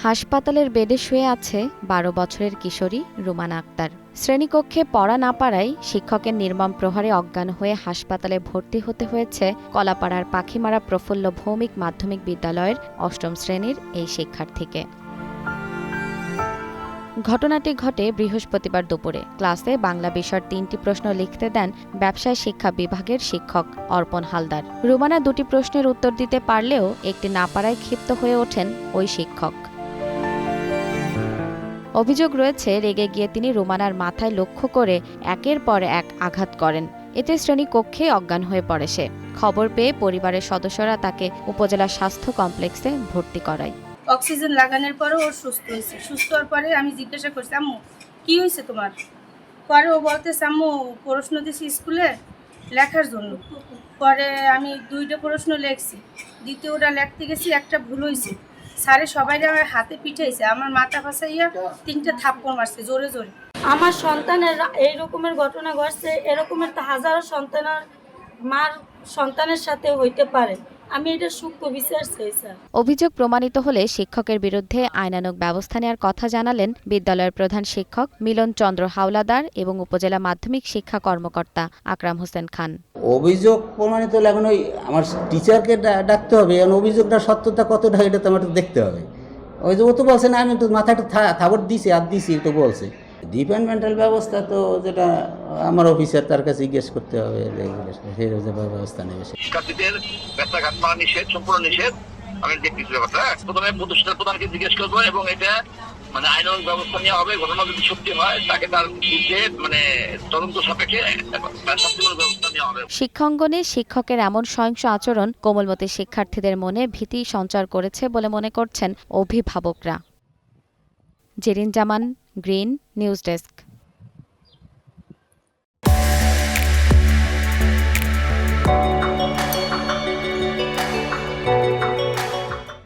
হাসপাতালের বেডে শুয়ে আছে ১২ বছরের কিশোরী রুমানা আক্তার। শ্রেণীকক্ষে পড়া না পারায় শিক্ষকের নির্মম প্রহারে অজ্ঞান হয়ে হাসপাতালে ভর্তি হতে হয়েছে কলাপাড়ার পাখিমারা প্রফুল্ল ভৌমিক মাধ্যমিক বিদ্যালয়ের ৮ম শ্রেণীর এই শিক্ষার্থীকে। ঘটনাটি ঘটে বৃহস্পতিবার দুপুরে। ক্লাসে বাংলা বিষয়ের ৩টি প্রশ্ন লিখতে দেন ব্যবসায় শিক্ষা বিভাগের শিক্ষক অর্পণ হালদার। রুমানা ২টি প্রশ্নের উত্তর দিতে পারলেও একটি না পারায় ক্ষিপ্ত হয়ে ওঠেন ওই শিক্ষক। অভিযোগ রয়েছে, রেগে গিয়ে তিনি রুমানার মাথায় লক্ষ্য করে একের পর এক আঘাত করেন। এতে শ্রেণীকক্ষে অজ্ঞান হয়ে পড়ে সে। খবর পেয়ে পরিবারের সদস্যরা তাকে উপজেলা স্বাস্থ্য কমপ্লেক্সে ভর্তি করায়। অক্সিজেন লাগানোর পরে ও সুস্থ হয়েছে। সুস্থ হওয়ার পরে আমি জিজ্ঞাসা করছি, আম্মু কী হয়েছে তোমার? পরে ও বলতেছে, আম্মু প্রশ্ন দিয়েছি স্কুলে লেখার জন্য। পরে আমি 2টা প্রশ্ন লিখছি, দ্বিতীয়টা লিখতে গেছি, একটা ভুল হয়েছে। স্যারে সবাই হাতে পিঠাইছে, আমার মাথা ফাঁসাইয়া 3টে থাপ্পড় মারছে জোরে জোরে। আমার সন্তানের এই রকমের ঘটনা ঘটছে, এরকমের তো হাজারো সন্তানের মার সন্তানের সাথে হইতে পারে। আমি এটা সূক্ষ্ম বিচার চাই স্যার। অভিযোগ প্রমাণিত হলে শিক্ষকের বিরুদ্ধে আইনানুগ ব্যবস্থা নেওয়ার কথা জানালেন বিদ্যালয়ের প্রধান শিক্ষক মিলন চন্দ্র হাওলাদার এবং উপজেলা মাধ্যমিক শিক্ষা কর্মকর্তা আকরাম হোসেন খান। অভিযোগ প্রমাণিত হলে এখন ওই আমার টিচারকে ডাকতে হবে, এখন অভিযোগটা সত্যতা কতটা এটা তো আমার দেখতে হবে। ওই যে ও তো বলছে না, আমি তো মাথাটা থাবড় দিছি আর দিছি তো বলছে। ডিপার্টমেন্টাল ব্যবস্থা তো যেটা আমার অফিসার, তার কাছে জিজ্ঞেস করতে হবে, সেই ব্যবস্থা নেবে। শিক্ষার্থীদের ব্যবসাঘাত করা নিষেধ, সম্পূর্ণ নিষেধ। আমি দেখতেছি ব্যাপারটা। প্রথমে প্রতিষ্ঠানের প্রধানকে জিজ্ঞেস করবো এবং এটা আইনানুগ ব্যবস্থা নেওয়া হবে। ঘটনা যদি সত্যি হয় তাকে তার বিরুদ্ধে তদন্ত সাপেক্ষে শাস্তিমূলক ব্যবস্থা নেওয়া হবে। শিক্ষাঙ্গনে শিক্ষকের এমন সহিংস আচরণ কোমলমতি শিক্ষার্থীদের মনে ভীতি সঞ্চার করেছে বলে মনে করছেন অভিভাবকরা। জেরিন জামান, গ্রিন নিউজ ডেস্ক।